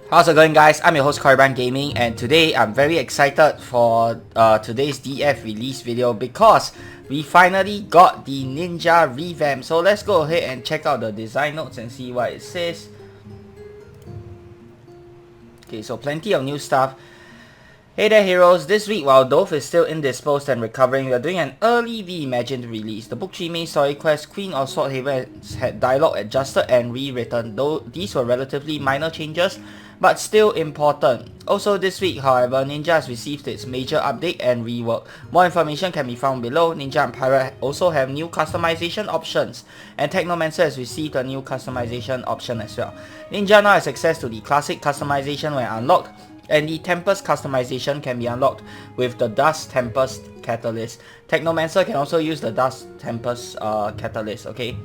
How's it going, guys? I'm your host Korriban Gaming, and today I'm very excited for today's DF release video because we finally got the Ninja revamp. So let's go ahead and check out the design notes and see what it says. Okay, so plenty of new stuff. Hey there, heroes. This week, while Dove is still indisposed and recovering, we are doing an early Reimagined release. The Book 3 main story quest, Queen of Swordhaven, had dialogue adjusted and rewritten, though these were relatively minor changes, but still important. Also this week, however, Ninja has received its major update and rework. More information can be found below. Ninja and Pirate also have new customization options, and Technomancer has received a new customization option as well. Ninja now has access to the classic customization when unlocked, and the Tempest customization can be unlocked with the Dust Tempest Catalyst. Technomancer can also use the Dust Tempest Catalyst, okay?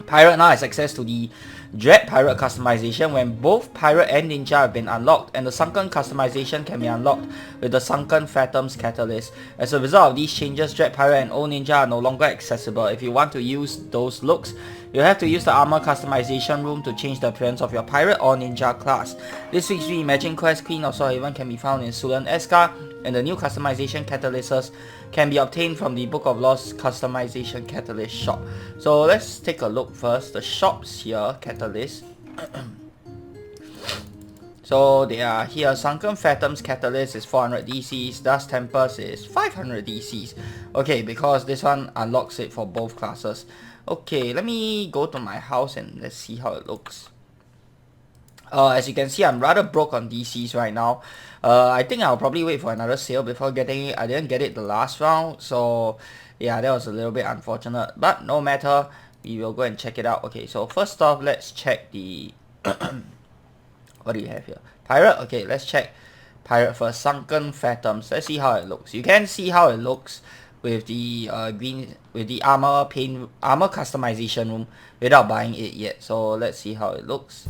Pirate now has access to the Dread Pirate customization when both Pirate and Ninja have been unlocked, and the Sunken customization can be unlocked with the Sunken Phantoms Catalyst. As a result of these changes, Dread Pirate and Old Ninja are no longer accessible. If you want to use those looks, you have to use the armor customization room to change the appearance of your pirate or ninja class. This week's Reimagined quest, Queen of Swordhaven, can be found in Sulan Eskar, and the new customization catalysts can be obtained from the Book of Laws customization catalyst shop. So let's take a look first. The shops here, catalyst. So they are here. Sunken Phantoms Catalyst is 400 DCs, Dust Tempest is 500 DCs. Okay, because this one unlocks it for both classes. Okay, let me go to my house and let's see how it looks. As you can see, I'm rather broke on DCs right now. I think I'll probably wait for another sale before getting it. I didn't get it the last round, so yeah, that was a little bit unfortunate. But no matter, we will go and check it out. Okay, so first off, let's check the... what do you have here? Pirate? Okay, let's check Pirate first. Sunken Phantoms. Let's see how it looks. You can see how it looks with the armor customization room without buying it yet. So let's see how it looks.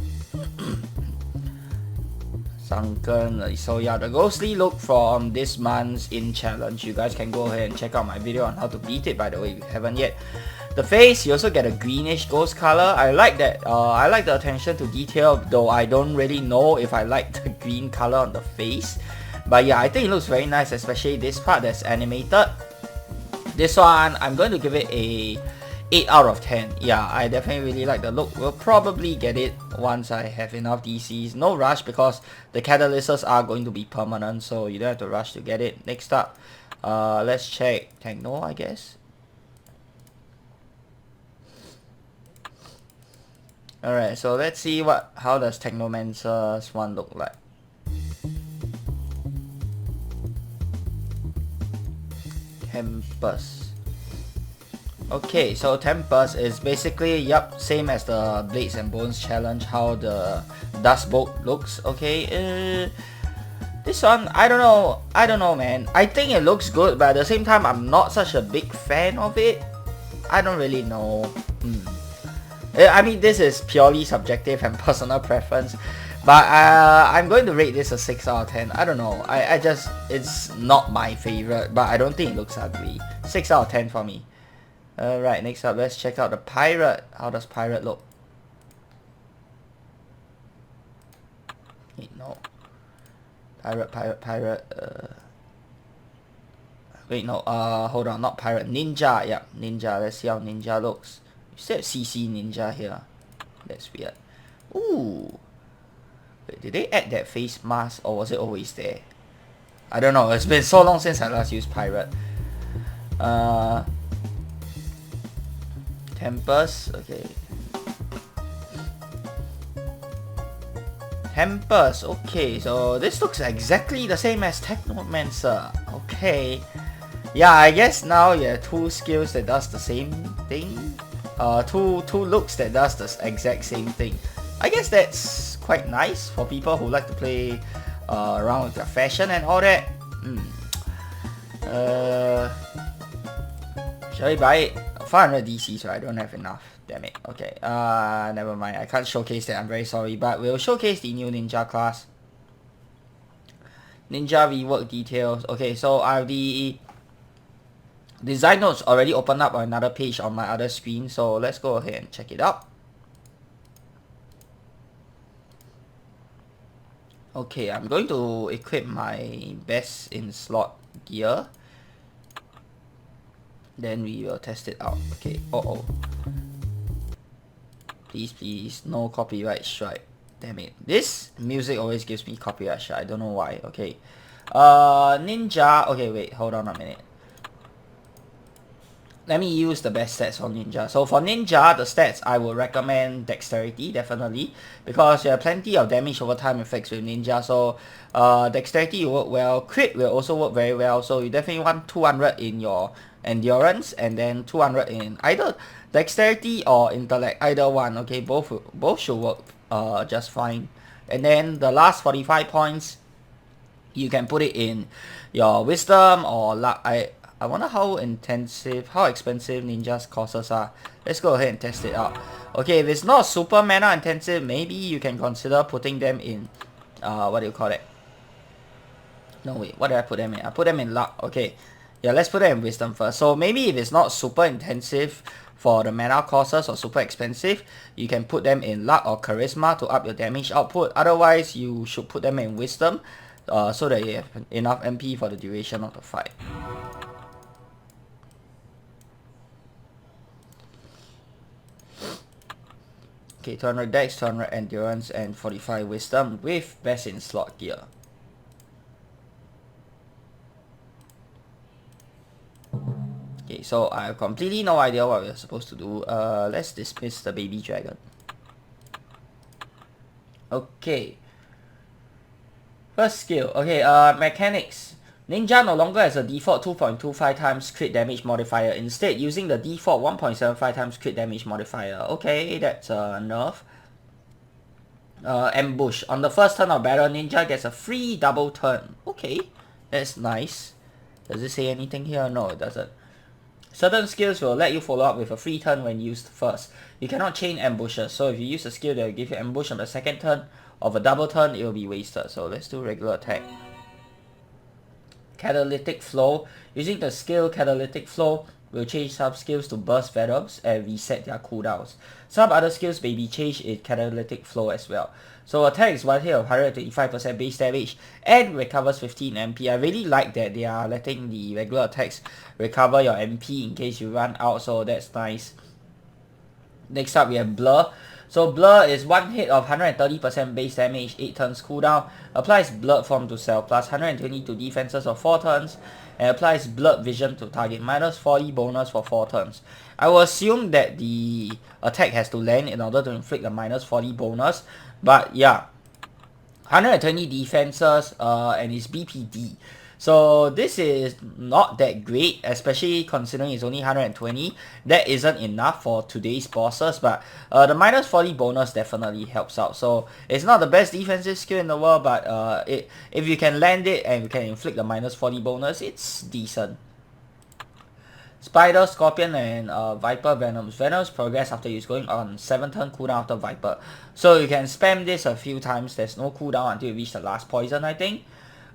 Sunken. So yeah, the ghostly look from this month's in challenge. You guys can go ahead and check out my video on how to beat it, by the way, if you haven't yet. The face, you also get a greenish ghost color. I like that. I like the attention to detail, though I don't really know if I like the green color on the face. But yeah, I think it looks very nice, especially this part that's animated. This one, I'm going to give it a 8 out of 10. Yeah, I definitely really like the look. We'll probably get it once I have enough DCs. No rush because the catalysts are going to be permanent, so you don't have to rush to get it. Next up, let's check Techno, I guess. Alright, so let's see how does Technomancer's one look like. Tempest. Okay, so Tempest is basically, yep, same as the Blades and Bones challenge, how the Dust Bolt looks. Okay, this one, I don't know, man. I think it looks good, but at the same time, I'm not such a big fan of it. I don't really know. I mean, this is purely subjective and personal preference, but I'm going to rate this a 6 out of 10. I don't know. I just, it's not my favorite, but I don't think it looks ugly. 6 out of 10 for me. Alright, next up, let's check out the Pirate. How does Pirate look? Wait, no. Pirate. Wait, no. Hold on, not Pirate. Ninja. Yeah, Ninja. Let's see how Ninja looks. You said CC Ninja here. That's weird. Ooh. Wait, did they add that face mask or was it always there? I don't know. It's been so long since I last used Pirate. Tempest. Okay. Tempest. Okay, so this looks exactly the same as Technomancer. Okay. Yeah, I guess now you have two skills that does the same thing. Two looks that does the exact same thing. I guess that's quite nice for people who like to play around with their fashion and all that. Shall we buy it? 500 DCs, so I don't have enough. Damn it. Okay. Never mind. I can't showcase that. I'm very sorry, but we'll showcase the new Ninja class. Ninja rework details. Okay, so I have the design notes already opened up on another page on my other screen, so let's go ahead and check it out. Okay, I'm going to equip my best in slot gear. Then we will test it out. Okay, oh. Please, no copyright strike. Damn it. This music always gives me copyright strike. I don't know why. Okay. Ninja. Okay, wait, hold on a minute. Let me use the best stats for Ninja. So for Ninja, the stats, I would recommend Dexterity, definitely. Because you have plenty of damage over time effects with Ninja. So Dexterity will work well. Crit will also work very well. So you definitely want 200 in your Endurance. And then 200 in either Dexterity or Intellect. Either one. Okay, both should work just fine. And then the last 45 points, you can put it in your Wisdom or Luck. I wonder how expensive Ninja's courses are. Let's go ahead and test it out. Okay, if it's not super mana intensive, maybe you can consider putting them in, what do you call it? No, wait, what did I put them in? I put them in Luck. Okay, yeah, let's put them in Wisdom first. So maybe if it's not super intensive for the mana courses or super expensive, you can put them in Luck or Charisma to up your damage output. Otherwise, you should put them in Wisdom, so that you have enough MP for the duration of the fight. Okay, 200 Dex, 200 Endurance, and 45 Wisdom with best in slot gear. Okay, so I have completely no idea what we're supposed to do. Let's dismiss the baby dragon. Okay. First skill. Okay, mechanics. Ninja no longer has a default 2.25 times crit damage modifier, instead using the default 1.75 times crit damage modifier. Okay, that's a nerf. Ambush. On the first turn of battle, Ninja gets a free double turn. Okay, that's nice. Does it say anything here? No, it doesn't. Certain skills will let you follow up with a free turn when used first. You cannot chain ambushes, so if you use a skill that will give you ambush on the second turn of a double turn, it will be wasted. So let's do regular attack. Catalytic Flow. Using the skill Catalytic Flow will change some skills to burst venoms and reset their cooldowns. Some other skills may be changed in Catalytic Flow as well. So attack is one hit of 125% base damage and recovers 15 MP. I really like that they are letting the regular attacks recover your MP in case you run out, so that's nice. Next up we have Blur. So Blur is one hit of 130% base damage, 8 turns cooldown, applies Blood Form to self, plus 120 to defenses for 4 turns, and applies Blood Vision to target, minus 40 bonus for 4 turns. I will assume that the attack has to land in order to inflict a minus 40 bonus, but yeah, 120 defenses and it's BPD. So this is not that great, especially considering it's only 120. That isn't enough for today's bosses, but the minus 40 bonus definitely helps out. So it's not the best defensive skill in the world, but if you can land it and you can inflict the minus 40 bonus, it's decent. Spider, Scorpion, and Viper Venoms. Venoms progress after use, going on 7 turn cooldown after Viper. So you can spam this a few times. There's no cooldown until you reach the last poison, I think.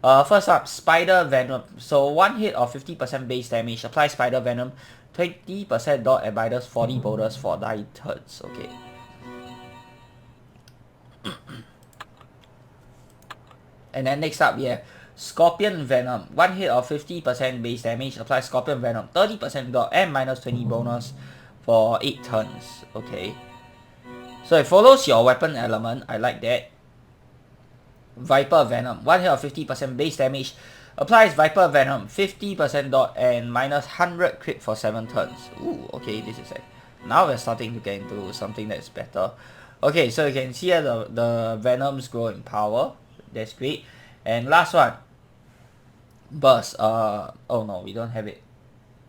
First up, Spider Venom. So one hit of 50% base damage. Apply Spider Venom, 20% dot and minus 40 bonus for 9 turns. Okay. And then next up, we have Scorpion Venom. One hit of 50% base damage. Apply Scorpion Venom, 30% dot and minus 20 bonus for 8 turns. Okay. So it follows your weapon element. I like that. Viper Venom. One hit of 50% base damage. Applies Viper Venom, 50% dot and minus 100 crit for 7 turns. Ooh, okay, this is it. Now we're starting to get into something that's better. Okay, so you can see here the Venoms grow in power. That's great. And last one. Burst. Oh no, we don't have it.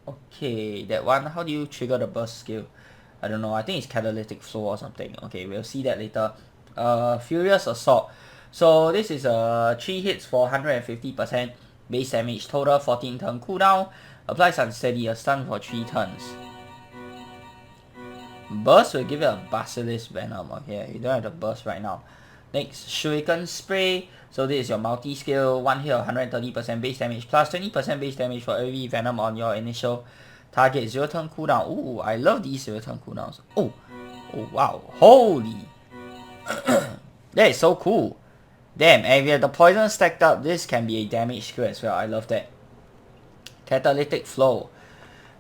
Okay, that one, how do you trigger the burst skill? I don't know, I think it's Catalytic Flow or something. Okay, we'll see that later. Furious Assault. So this is 3 hits for 150% base damage, total 14 turn cooldown, applies Unsteady, a stun for 3 turns. Burst will give you a Basilisk Venom. Okay, you don't have the burst right now. Next, Shuriken Spray. So this is your multi-skill, 1 hit of 130% base damage, plus 20% base damage for every Venom on your initial target, 0 turn cooldown. Ooh, I love these 0 turn cooldowns. Oh wow, holy. That is so cool. Damn, and we have the poison stacked up. This can be a damage skill as well. I love that. Catalytic Flow.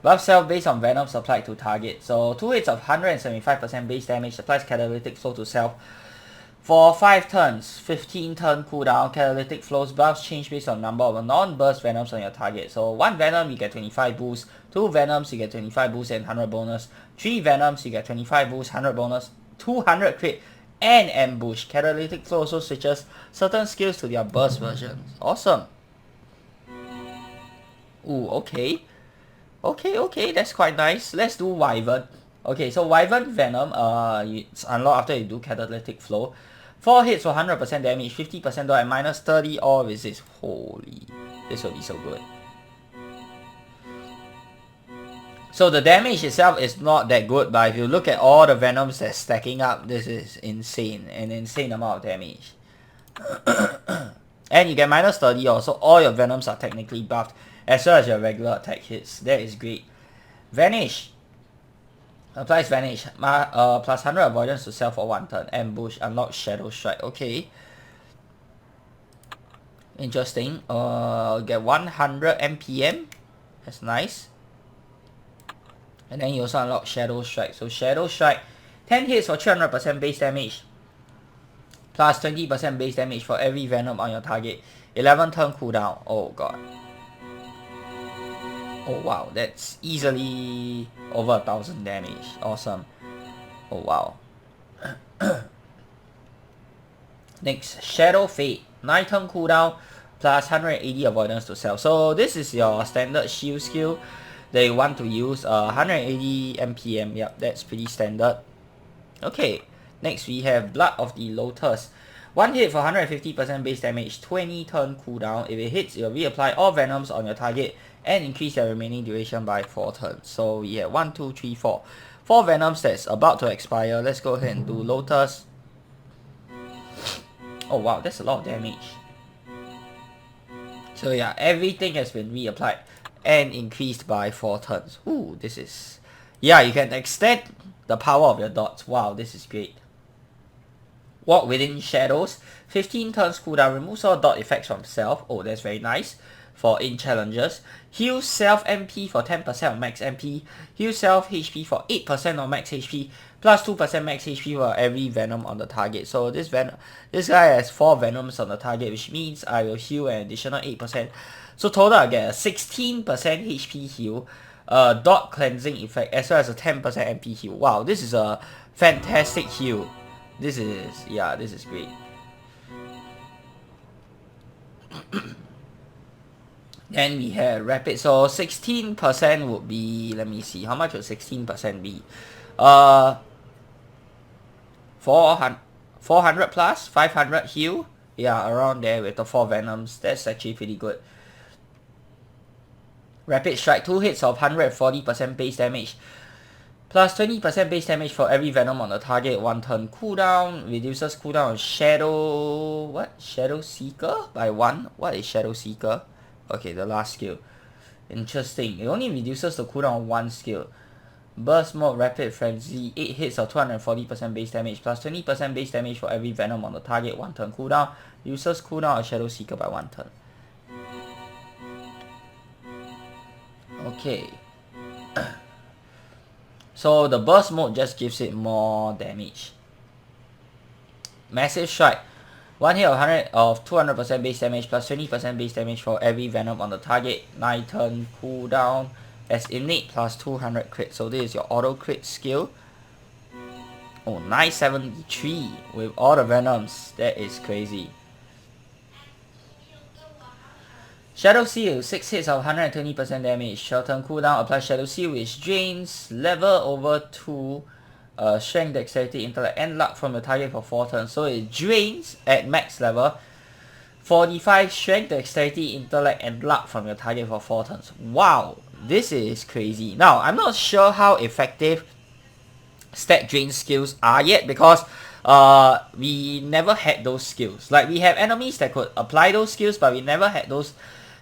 Buff self based on venoms applied to target. So 2 hits of 175% base damage applies Catalytic Flow to self. For 5 turns, 15 turn cooldown, Catalytic Flow's buffs change based on number of non-burst venoms on your target. So 1 venom you get 25 boost, 2 venoms you get 25 boost and 100 bonus, 3 venoms you get 25 boost, 100 bonus, 200 crit and ambush. Catalytic Flow also switches certain skills to their burst versions. Awesome. Ooh, okay. Okay, that's quite nice. Let's do Wyvern. Okay, so Wyvern Venom, it's unlocked after you do Catalytic Flow. 4 hits for 100% damage, 50% dot and minus 30 all resist. Holy, this will be so good. So the damage itself is not that good, but if you look at all the venoms that's stacking up, this is insane. An insane amount of damage. And you get minus 30 also, all your venoms are technically buffed, as well as your regular attack hits. That is great. Vanish. Applies Vanish. Plus 100 avoidance to self for 1 turn. Ambush. Unlock Shadow Strike. Okay. Interesting. Get 100 MPM. That's nice. And then you also unlock Shadow Strike. So Shadow Strike. 10 hits for 300% base damage. Plus 20% base damage for every venom on your target. 11 turn cooldown. Oh god. Oh wow, that's easily over 1000 damage. Awesome. Oh wow. Next, Shadow Fade. 9 turn cooldown plus 180 avoidance to self. So this is your standard shield skill that you want to use. 180 MPM. Yep, that's pretty standard. Okay. Next we have Blood of the Lotus. 1 hit for 150% base damage, 20 turn cooldown. If it hits, you'll reapply all venoms on your target and increase their remaining duration by 4 turns. So we have 1, 2, 3, 4. 4 venoms that's about to expire. Let's go ahead and do Lotus. Oh wow, that's a lot of damage. So yeah, everything has been reapplied and increased by 4 turns. Ooh, this is... Yeah, you can extend the power of your dots. Wow, this is great. Walk Within Shadows. 15 turns cooldown. Removes all dot effects from self. Oh, that's very nice for in challenges. Heal self MP for 10% of max MP. Heal self HP for 8% of max HP. Plus 2% max HP for every venom on the target. So this guy has 4 venoms on the target, which means I will heal an additional 8%. So total I get a 16% HP heal. Dot cleansing effect as well as a 10% MP heal. Wow, this is a fantastic heal. This is great. Then we have Rapid. So 16% would be, let me see, how much would 16% be? 400 plus, 500 heal. Yeah, around there with the 4 venoms. That's actually pretty good. Rapid Strike, 2 hits of 140% base damage. Plus 20% base damage for every venom on the target, 1 turn cooldown. Reduces cooldown on Shadow... What? Shadow Seeker by 1? What is Shadow Seeker? Okay, the last skill. Interesting. It only reduces the cooldown on 1 skill. Burst Mode Rapid Frenzy, 8 hits of 240% base damage. Plus 20% base damage for every venom on the target, 1 turn cooldown. Reduces cooldown on Shadow Seeker by 1 turn. Okay. So the burst mode just gives it more damage. Massive Strike. 1 hit of 200% base damage plus 20% base damage for every venom on the target. 9 turn cooldown as innate plus 200 crit. So this is your auto crit skill. Oh, 973 with all the venoms. That is crazy. Shadow Seal, 6 hits of 120% damage. Short turn cooldown, apply Shadow Seal which drains level over 2 strength, dexterity, intellect and luck from the target for 4 turns. So it drains at max level 45 strength, dexterity, intellect and luck from your target for 4 turns. Wow, this is crazy. Now, I'm not sure how effective stat drain skills are yet because we never had those skills. Like, we have enemies that could apply those skills, but we never had those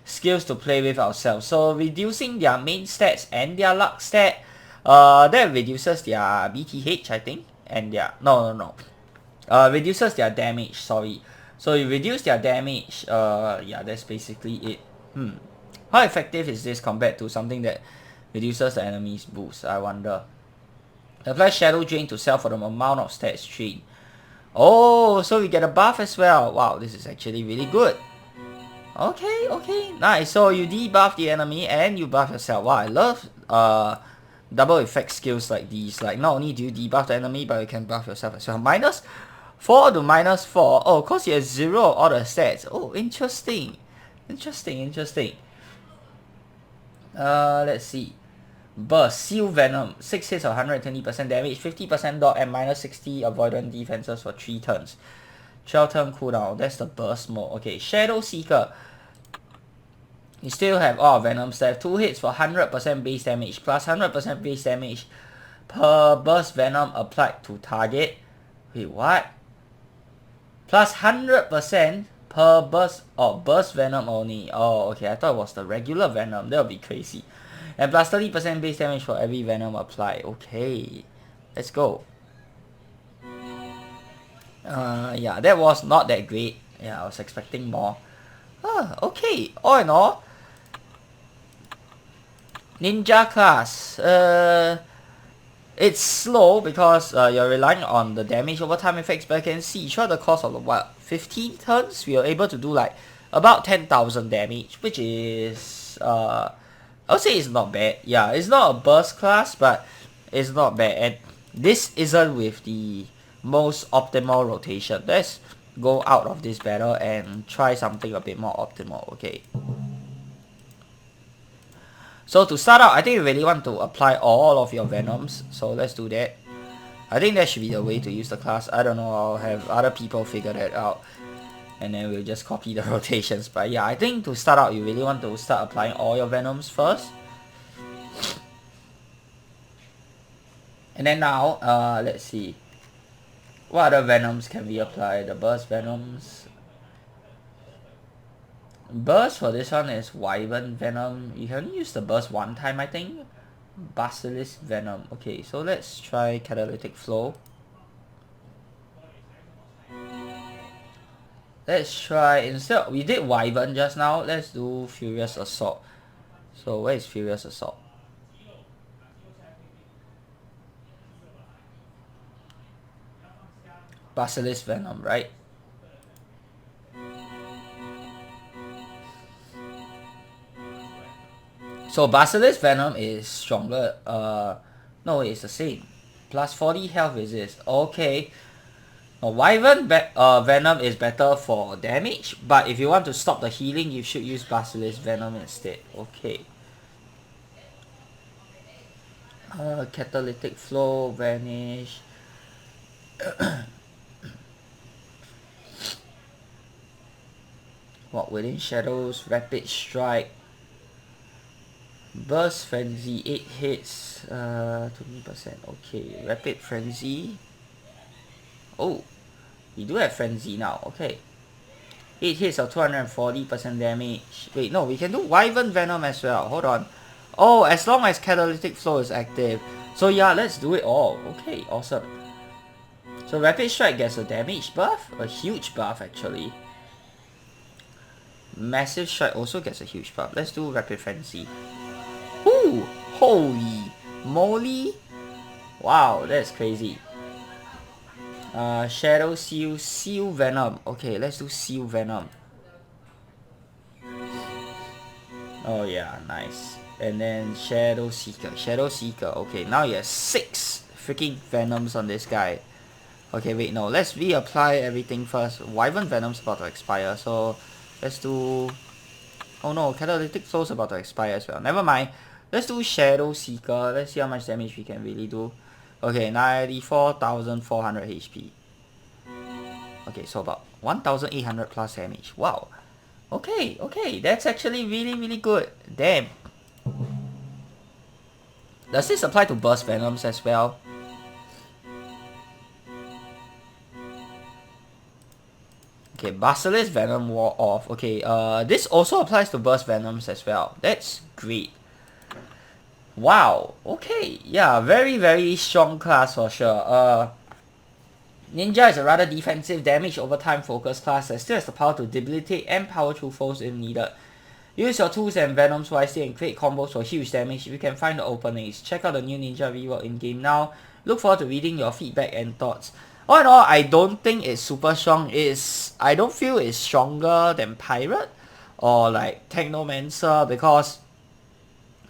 skills to play with ourselves. So reducing their main stats and their luck stat, that reduces their BTH, I think, and their reduces their damage, sorry. So you reduce their damage. Yeah, that's basically it. How effective is this compared to something that reduces the enemy's boost? I wonder. Apply Shadow Drain to sell for the amount of stats drain. Oh, so we get a buff as well. Wow, this is actually really good. Okay, okay, nice. So you debuff the enemy and you buff yourself. Wow, I love double effect skills like these. Like, not only do you debuff the enemy, but you can buff yourself as well. -4 to -4. Oh, cause you have 0 all the stats. Oh, interesting. Interesting. Let's see. Burst, Seal Venom, 6 hits or 120% damage, 50% dot and -60 avoidance defenses for 3 turns. 12 turn cooldown, that's the burst mode. Okay, Shadow Seeker. You still have all Venoms left. 2 hits for 100% base damage, plus 100% base damage per burst Venom applied to target. Wait, what? Plus 100% per burst, burst Venom only. Oh, okay, I thought it was the regular Venom. That would be crazy. And plus 30% base damage for every Venom applied. Okay, let's go. Yeah, that was not that great. Yeah, I was expecting more. Okay, all in all, Ninja class. It's slow because you're relying on the damage over time effects, but you can see throughout the course of what, 15 turns, we are able to do like about 10,000 damage, which is I would say it's not bad. Yeah, it's not a burst class, but it's not bad. And this isn't with the most optimal rotation. Let's go out of this battle and try something a bit more optimal. Okay. So to start out, I think you really want to apply all of your Venoms. So let's do that. I think that should be the way to use the class. I don't know, I'll have other people figure that out. And then we'll just copy the rotations. But yeah, I think to start out, you really want to start applying all your Venoms first. And then now, let's see. What other Venoms can we apply? The Burst Venoms. Burst for this one is Wyvern Venom. You can only use the Burst one time, I think. Basilisk Venom. Okay, so let's try Catalytic Flow. Let's try, instead, we did Wyvern just now, let's do Furious Assault. So where is Furious Assault? Basilisk Venom, right? So Basilisk Venom is stronger. No, it's the same. Plus 40 health resist. Okay. Wyvern Venom is better for damage, but if you want to stop the healing, you should use Basilisk Venom instead. Okay. Catalytic Flow, Vanish. What, Within Shadows, Rapid Strike. Burst Frenzy, 8 hits, 20%. Okay, Rapid Frenzy. Oh, we do have Frenzy now. Okay. 8 hits of 240% damage. Wait, no, we can do Wyvern Venom as well. Hold on. Oh, as long as Catalytic Flow is active. So yeah, let's do it all. Okay, awesome. So Rapid Strike gets a damage buff. A huge buff, actually. Massive Strike also gets a huge buff. Let's do Rapid Frenzy. Ooh, holy moly. Wow, that's crazy. Shadow Seal, Seal Venom. Okay, let's do Seal Venom. Oh yeah, nice. And then Shadow Seeker. Shadow Seeker. Okay, now you have 6 freaking Venoms on this guy. Okay, wait, no. Let's reapply everything first. Wyvern Venom's about to expire, so let's do... Oh no, Catalytic Flow's about to expire as well. Never mind. Let's do Shadow Seeker. Let's see how much damage we can really do. Okay, 94,400 HP. Okay, so about 1,800 plus damage. Wow. Okay, okay. That's actually really, really good. Damn. Does this apply to Burst Venoms as well? Okay, Basilisk Venom wore off. Okay, this also applies to Burst Venoms as well. That's great. Wow. Okay, yeah, very, very strong class for sure. Ninja is a rather defensive damage over time focused class that still has the power to debilitate and power through foes if needed. Use your tools and venoms wisely and create combos for huge damage if you can find the openings. Check out the new Ninja Rework in game now. Look forward to reading your feedback and thoughts. All in all, I don't think it's super strong. I don't feel it's stronger than Pirate or like Technomancer because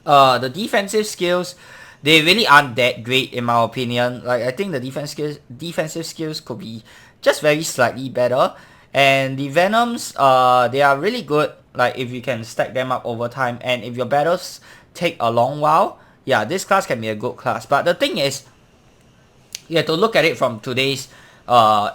the defensive skills, they really aren't that great in my opinion. Like I think the defensive skills could be just very slightly better. And the Venoms, they are really good. Like if you can stack them up over time, and if your battles take a long while, yeah, this class can be a good class. But the thing is, you have to look at it from today's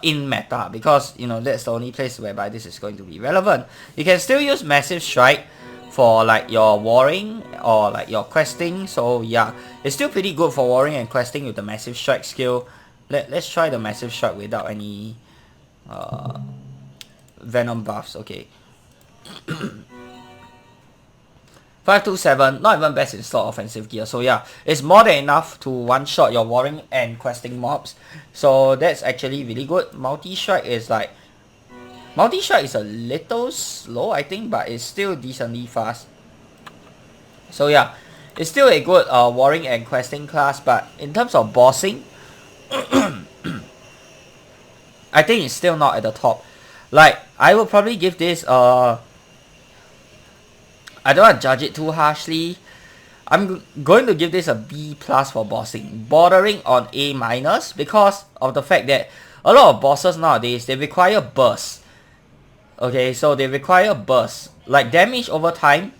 in meta, because you know that's the only place whereby this is going to be relevant. You can still use Massive Strike for like your warring or like your questing. So yeah, it's still pretty good for warring and questing with the Massive Strike skill. Let's try the Massive Strike without any Venom buffs. Okay. 527, not even best in slot offensive gear. So yeah, it's more than enough to one-shot your warring and questing mobs. So that's actually really good. Multi-strike is a little slow, I think, but it's still decently fast. So yeah, it's still a good warring and questing class, but in terms of bossing, I think it's still not at the top. Like, I will probably give this I don't want to judge it too harshly. I'm going to give this a B+ for bossing, bordering on A- because of the fact that a lot of bosses nowadays, they require bursts. Okay, so they require bursts. Like damage over time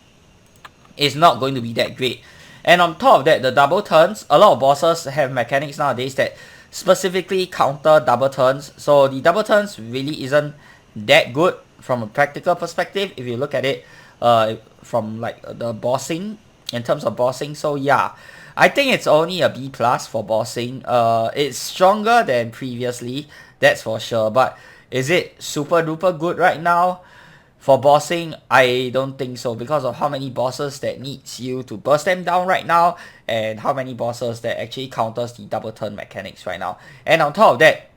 is not going to be that great. And on top of that, the double turns, a lot of bosses have mechanics nowadays that specifically counter double turns. So the double turns really isn't that good from a practical perspective if you look at it from like the bossing, in terms of bossing. So yeah, I think it's only a B+ for bossing. It's stronger than previously, that's for sure, but is it super duper good right now for bossing? I don't think so, because of how many bosses that needs you to burst them down right now, and how many bosses that actually counters the double turn mechanics right now. And on top of that,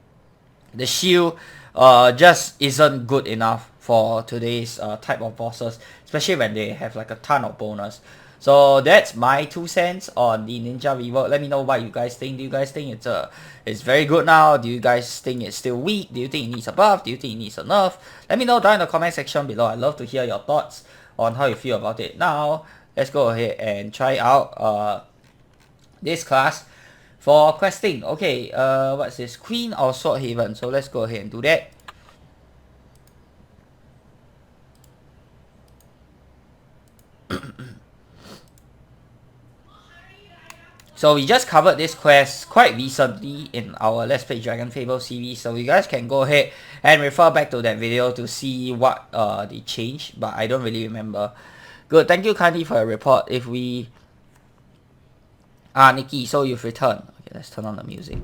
the shield just isn't good enough for today's type of bosses, especially when they have like a ton of bonus. So that's my 2 cents on the Ninja Rework. Let me know what you guys think. Do you guys think it's very good now? Do you guys think it's still weak? Do you think it needs a buff? Do you think it needs a nerf? Let me know down in the comment section below. I'd love to hear your thoughts on how you feel about it. Now, let's go ahead and try out this class for questing. Okay, what's this? Queen or Swordhaven. So let's go ahead and do that. So we just covered this quest quite recently in our Let's Play Dragon Fable series, so you guys can go ahead and refer back to that video to see what they changed, but I don't really remember. Good, thank you kindly for your report. If we... Nikki, so you've returned. Okay, let's turn on the music.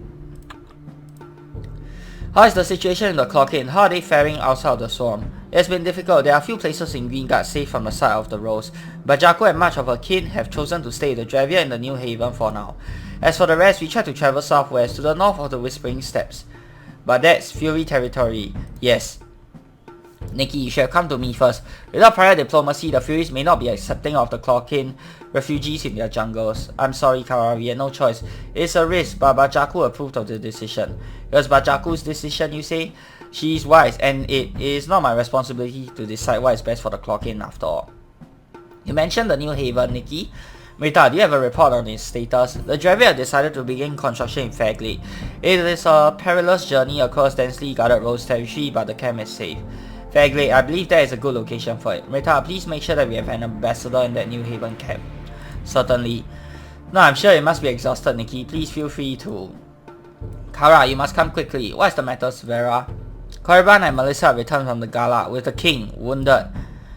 How is the situation in the Clock-In? How are they faring outside of the swarm? It's been difficult. There are a few places in Greengard safe from the sight of the Rose, but Jaco and much of her kin have chosen to stay in the Dravia in the New Haven for now. As for the rest, we try to travel southwest to the north of the Whispering Steppes. But that's Fury territory. Yes. Nikki, you should have come to me first. Without prior diplomacy, the Furies may not be accepting of the Clock-In refugees in their jungles. I'm sorry, Kara, we had no choice. It's a risk, but Bajaku approved of the decision. It was Bajaku's decision, you say? She's wise, and it is not my responsibility to decide what is best for the Clock-In after all. You mentioned the New Haven, Nikki. Meta, do you have a report on its status? The Dravia decided to begin construction in Fairglade. It is a perilous journey across densely guarded Rose territory, but the camp is safe. Fairglade, I believe that is a good location for it. Meta, please make sure that we have an ambassador in that New Haven camp. Certainly. No, I'm sure it must be exhausted, Nikki. Please feel free to... Kara, you must come quickly. What is the matter, Severa? Korriban and Melissa returned from the gala with the king wounded.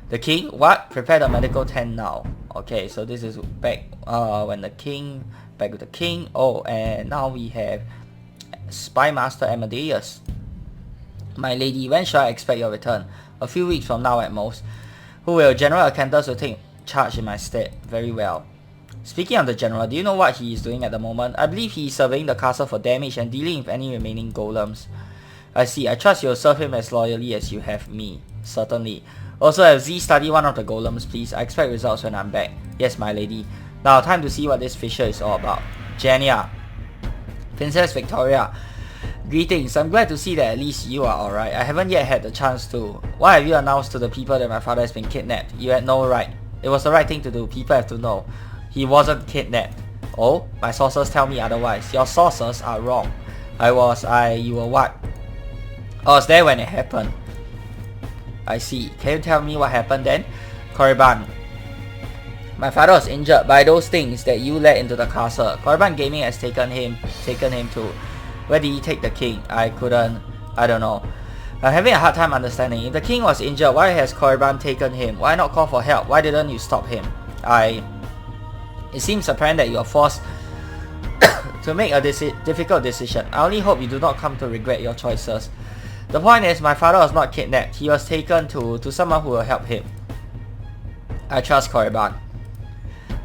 The king? What? Prepare the medical tent now. Okay, so this is back when the king... Back with the king. Oh, and now we have Spy Master Amadeus. My lady, when shall I expect your return? A few weeks from now at most. Who will? General Acanthus will take charge in my stead. Very well. Speaking of the general, do you know what he is doing at the moment? I believe he is surveying the castle for damage and dealing with any remaining golems. I see. I trust you'll serve him as loyally as you have me. Certainly. Also, have Z study one of the golems, please. I expect results when I'm back. Yes, my lady. Now, time to see what this fisher is all about. Jania. Princess Victoria. Greetings. I'm glad to see that at least you are alright. I haven't yet had the chance to. Why have you announced to the people that my father has been kidnapped? You had no right. It was the right thing to do. People have to know. He wasn't kidnapped. Oh? My sources tell me otherwise. Your sources are wrong. You were what? I was there when it happened. I see. Can you tell me what happened then? Korriban. My father was injured by those things that you let into the castle. Korriban Gaming has taken him to. Where did he take the king? I don't know. I'm having a hard time understanding. If the king was injured, why has Korriban taken him? Why not call for help? Why didn't you stop him? It seems apparent that you are forced to make a difficult decision. I only hope you do not come to regret your choices. The point is, my father was not kidnapped. He was taken to someone who will help him. I trust Korriban.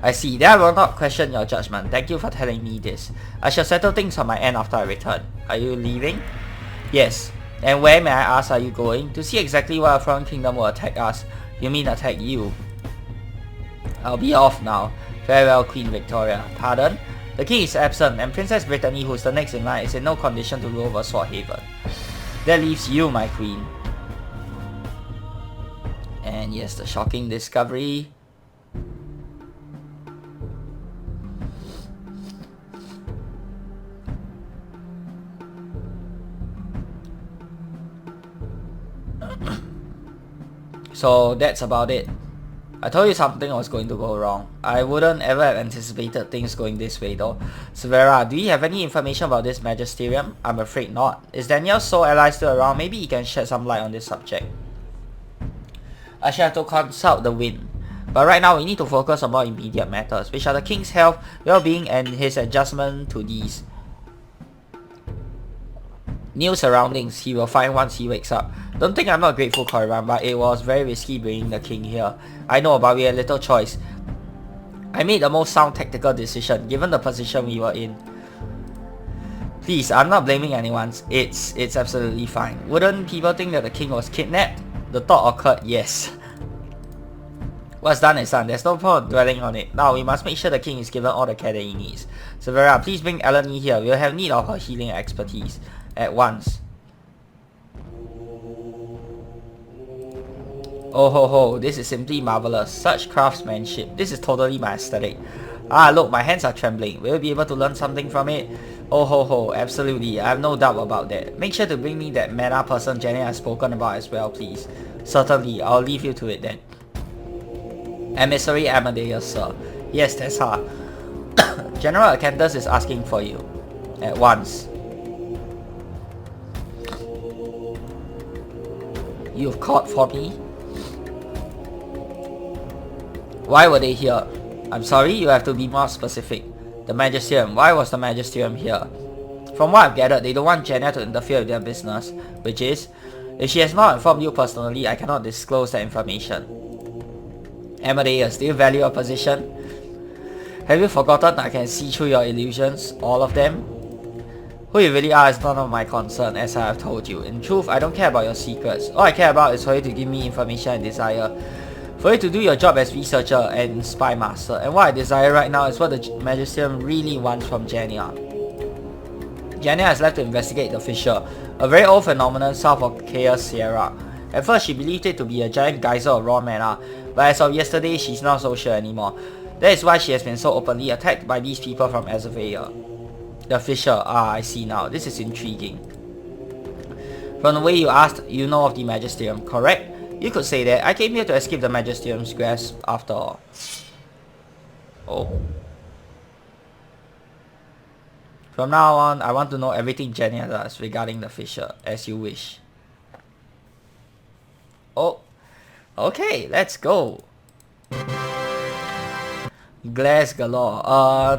I see. Then I will not question your judgment. Thank you for telling me this. I shall settle things on my end after I return. Are you leaving? Yes. And where, may I ask, are you going? To see exactly why a foreign kingdom will attack us. You mean attack you? I'll be off now. Farewell, Queen Victoria. Pardon? The king is absent, and Princess Brittany, who is the next in line, is in no condition to rule over Swordhaven. That leaves you, my queen. And yes, the shocking discovery. So that's about it. I told you something was going to go wrong. I wouldn't ever have anticipated things going this way though. Severa, do you have any information about this Magisterium? I'm afraid not. Is Daniel's soul ally still around? Maybe he can shed some light on this subject. I shall have to consult the wind. But right now we need to focus on more immediate matters, which are the king's health, well-being, and his adjustment to these new surroundings he will find once he wakes up. Don't think I'm not grateful, Korriban, but it was very risky bringing the king here. I know, but we had little choice. I made the most sound tactical decision, given the position we were in. Please, I'm not blaming anyone. It's absolutely fine. Wouldn't people think that the king was kidnapped? The thought occurred, yes. What's done is done. There's no point dwelling on it. Now, we must make sure the king is given all the care that he needs. Severa, please bring Eleni here. We'll have need of her healing expertise. At once. Oh ho ho, this is simply marvelous. Such craftsmanship. This is totally my aesthetic. Ah, look, my hands are trembling. Will you be able to learn something from it? Oh ho ho, absolutely. I have no doubt about that. Make sure to bring me that mana person Jenny has spoken about as well, please. Certainly, I'll leave you to it then. Emissary Amadeus, sir. Yes, that's her. General Acanthus is asking for you. At once. You've called for me? Why were they here? I'm sorry, you have to be more specific. The Magisterium. Why was the Magisterium here? From what I've gathered, they don't want Jenna to interfere with their business, which is, if she has not informed you personally, I cannot disclose that information. Amadeus, do you value your position? Have you forgotten I can see through your illusions? All of them? Who you really are is none of my concern, as I have told you. In truth, I don't care about your secrets. All I care about is for you to give me information I desire. For you to do your job as researcher and spy master. And what I desire right now is what the Magisterium really wants from Jania. Jania has left to investigate the fissure, a very old phenomenon south of Chaos Sierra. At first, she believed it to be a giant geyser of raw mana, but as of yesterday, she's not so sure anymore. That is why she has been so openly attacked by these people from Azavea. The fissure. Ah, I see now. This is intriguing. From the way you asked, you know of the Magisterium, correct? You could say that. I came here to escape the Magisterium's grasp after all. Oh. From now on, I want to know everything Jenny does regarding the fissure, as you wish. Oh. Okay, let's go. Glass galore.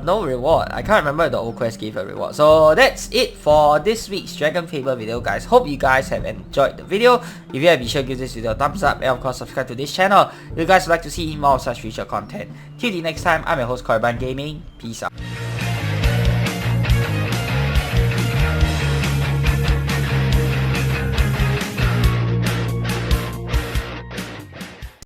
No reward. I can't remember if the old quest gave a reward. So that's it for this week's Dragon Fable video, guys. Hope you guys have enjoyed the video. If you have, be sure to give this video a thumbs up and of course subscribe to this channel if you guys would like to see more of such future content. Till the next time, I'm your host Korriban Gaming. Peace out.